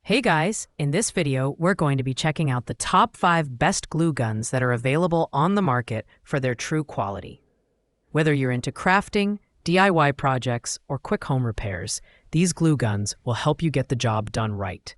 Hey guys, in this video, we're going to be checking out the top 5 best glue guns that are available on the market for their true quality. Whether you're into crafting, DIY projects, or quick home repairs, these glue guns will help you get the job done right.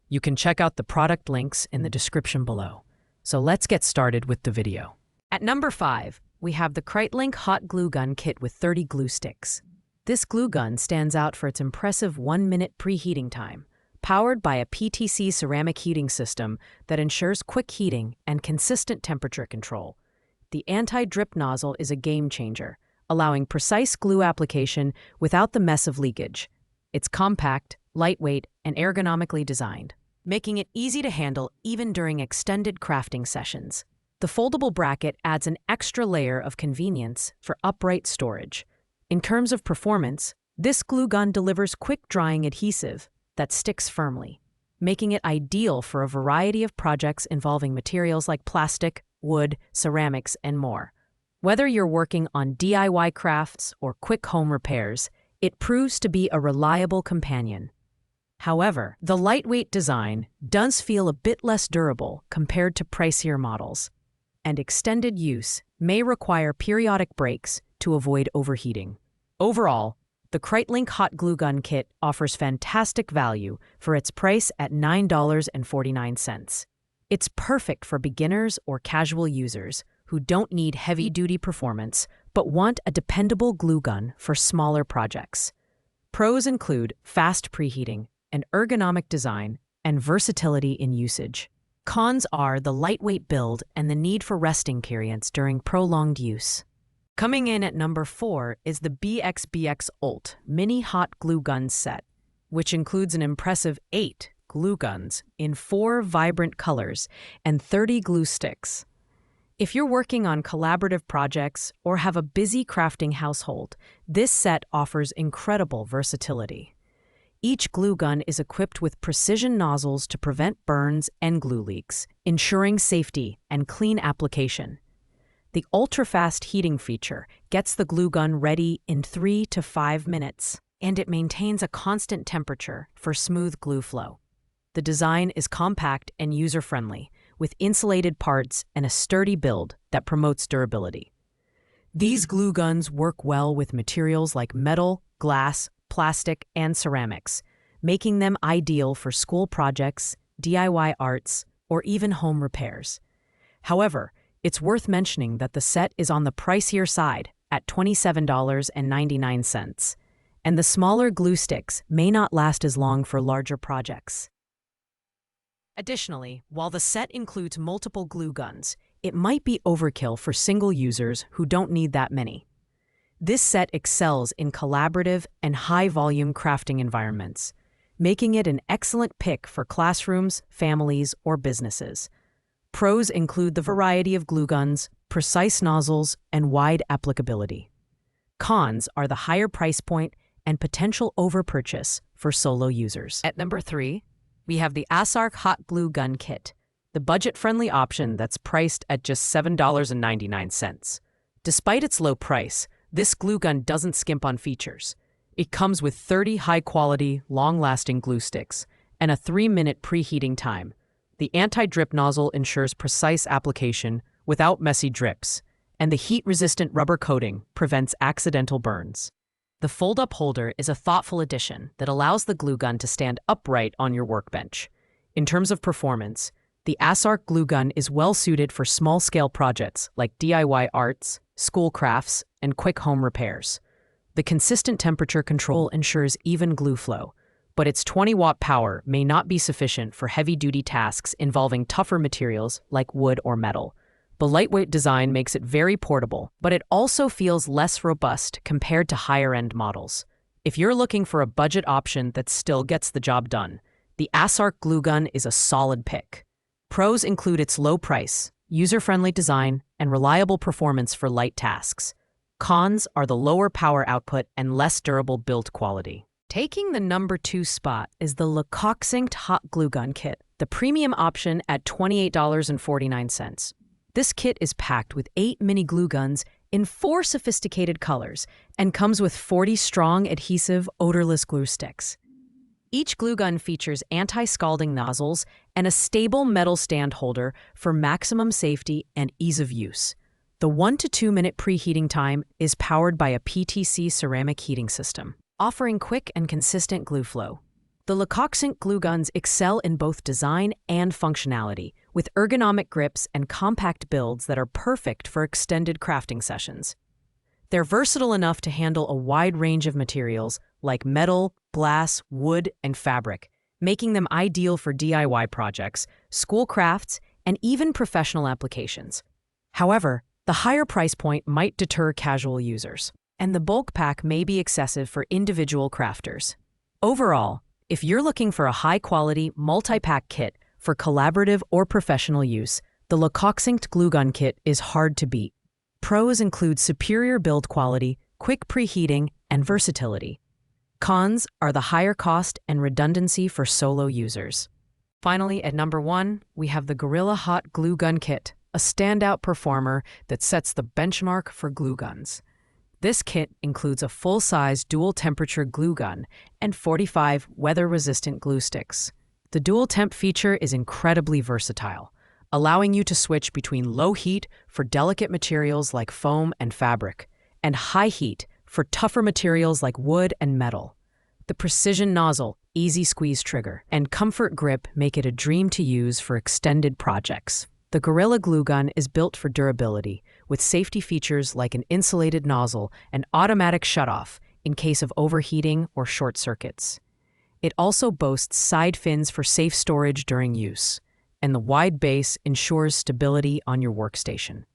You can check out the product links in the description below. So let's get started with the video. At number 5, we have the Kreitling Hot Glue Gun Kit with 30 glue sticks. This glue gun stands out for its impressive 1-minute preheating time, powered by a PTC ceramic heating system that ensures quick heating and consistent temperature control. The anti-drip nozzle is a game changer, allowing precise glue application without the mess of leakage. It's compact, lightweight, and ergonomically designed, making it easy to handle even during extended crafting sessions. The foldable bracket adds an extra layer of convenience for upright storage. In terms of performance, this glue gun delivers quick-drying adhesive that sticks firmly, making it ideal for a variety of projects involving materials like plastic, wood, ceramics, and more. Whether you're working on DIY crafts or quick home repairs, it proves to be a reliable companion. However, the lightweight design does feel a bit less durable compared to pricier models, and extended use may require periodic breaks to avoid overheating. Overall, the Kreitling Hot Glue Gun Kit offers fantastic value for its price at $9.49. It's perfect for beginners or casual users who don't need heavy-duty performance but want a dependable glue gun for smaller projects. Pros include fast preheating, an ergonomic design, and versatility in usage. Cons are the lightweight build and the need for resting periods during prolonged use. Coming in at number 4 is the BXBX Ult Mini Hot Glue Gun Set, which includes an impressive 8 glue guns in 4 vibrant colors and 30 glue sticks. If you're working on collaborative projects or have a busy crafting household, this set offers incredible versatility. Each glue gun is equipped with precision nozzles to prevent burns and glue leaks, ensuring safety and clean application. The ultra-fast heating feature gets the glue gun ready in 3 to 5 minutes, and it maintains a constant temperature for smooth glue flow. The design is compact and user-friendly, with insulated parts and a sturdy build that promotes durability. These glue guns work well with materials like metal, glass, plastic, and ceramics, making them ideal for school projects, DIY arts, or even home repairs. However, it's worth mentioning that the set is on the pricier side at $27.99, and the smaller glue sticks may not last as long for larger projects. Additionally, while the set includes multiple glue guns, it might be overkill for single users who don't need that many. This set excels in collaborative and high-volume crafting environments, making it an excellent pick for classrooms, families, or businesses. Pros include the variety of glue guns, precise nozzles, and wide applicability. Cons are the higher price point and potential overpurchase for solo users. At number 3, we have the ASARC Hot Glue Gun Kit, the budget-friendly option that's priced at just $7.99. Despite its low price, this glue gun doesn't skimp on features. It comes with 30 high-quality, long-lasting glue sticks and a 3-minute preheating time. The anti-drip nozzle ensures precise application without messy drips, and the heat-resistant rubber coating prevents accidental burns. The fold-up holder is a thoughtful addition that allows the glue gun to stand upright on your workbench. In terms of performance, the ASARC glue gun is well-suited for small-scale projects like DIY arts, school crafts, and quick home repairs. The consistent temperature control ensures even glue flow, but its 20-watt power may not be sufficient for heavy-duty tasks involving tougher materials like wood or metal. The lightweight design makes it very portable, but it also feels less robust compared to higher-end models. If you're looking for a budget option that still gets the job done, the ASARC glue gun is a solid pick. Pros include its low price, user-friendly design, and reliable performance for light tasks. Cons are the lower power output and less durable build quality. Taking the number 2 spot is the Lecoq Hot Glue Gun Kit, the premium option at $28.49. This kit is packed with 8 mini glue guns in 4 sophisticated colors and comes with 40 strong adhesive odorless glue sticks. Each glue gun features anti-scalding nozzles and a stable metal stand holder for maximum safety and ease of use. The 1 to 2 minute preheating time is powered by a PTC ceramic heating system, offering quick and consistent glue flow. The Lecoq glue guns excel in both design and functionality, with ergonomic grips and compact builds that are perfect for extended crafting sessions. They're versatile enough to handle a wide range of materials like metal, glass, wood, and fabric, making them ideal for DIY projects, school crafts, and even professional applications. However, the higher price point might deter casual users, and the bulk pack may be excessive for individual crafters. Overall, if you're looking for a high-quality, multi-pack kit for collaborative or professional use, the Lecoq glue gun kit is hard to beat. Pros include superior build quality, quick preheating, and versatility. Cons are the higher cost and redundancy for solo users. Finally, at number 1, we have the Gorilla Hot Glue Gun Kit, a standout performer that sets the benchmark for glue guns. This kit includes a full-size dual-temperature glue gun and 45 weather-resistant glue sticks. The dual temp feature is incredibly versatile, allowing you to switch between low heat for delicate materials like foam and fabric, and high heat for tougher materials like wood and metal. The precision nozzle, easy squeeze trigger, and comfort grip make it a dream to use for extended projects. The Gorilla Glue Gun is built for durability, with safety features like an insulated nozzle and automatic shutoff in case of overheating or short circuits. It also boasts side fins for safe storage during use, and the wide base ensures stability on your workstation.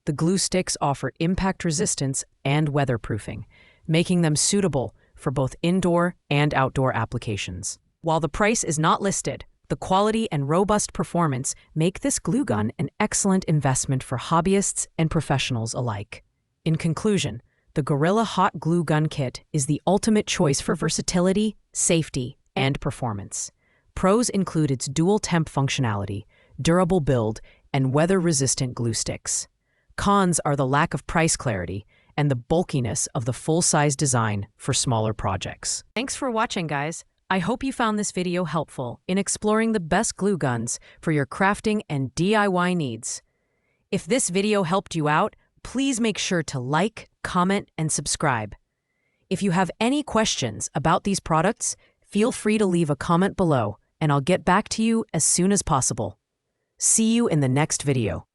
The glue sticks offer impact resistance and weatherproofing, making them suitable for both indoor and outdoor applications. While the price is not listed, the quality and robust performance make this glue gun an excellent investment for hobbyists and professionals alike. In conclusion, the Gorilla Hot Glue Gun Kit is the ultimate choice for versatility, safety, and performance. Pros include its dual temp functionality, durable build, and weather-resistant glue sticks. Cons are the lack of price clarity and the bulkiness of the full-size design for smaller projects. Thanks for watching, guys. I hope you found this video helpful in exploring the best glue guns for your crafting and DIY needs. If this video helped you out, please make sure to like, comment, and subscribe. If you have any questions about these products, feel free to leave a comment below, and I'll get back to you as soon as possible. See you in the next video.